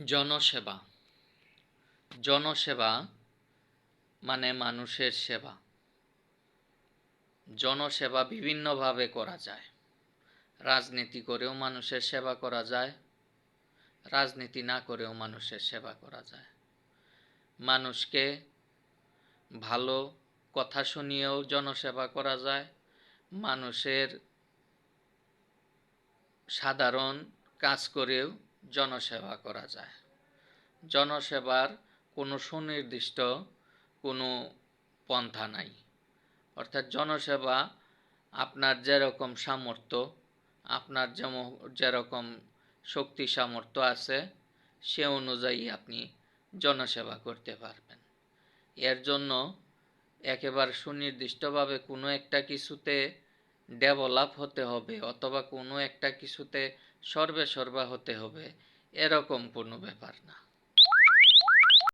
জনসেবা। জনসেবা মানে মানুষের সেবা। জনসেবা বিভিন্নভাবে করা যায়। রাজনীতি করেও মানুষের সেবা করা যায়, রাজনীতি না করেও মানুষের সেবা করা যায়। মানুষকে ভালো কথা শুনিয়েও জনসেবা করা যায়, মানুষের সাধারণ কাজ করেও জনসেবা করা যায়। জনসেবার কোনো সুনির্দিষ্ট কোনো পন্থা নাই। অর্থাৎ জনসেবা আপনার যেরকম সামর্থ্য, আপনার যেরকম শক্তি সামর্থ্য আছে সে অনুযায়ী আপনি জনসেবা করতে পারবেন। এর জন্য একেবারে সুনির্দিষ্টভাবে কোনো একটা কিছুতে ডেভেলপ হতে হবে অথবা কোনো একটা কিছুতে সর্বেসর্বা হতে হবে এরকম কোনো ব্যাপার না।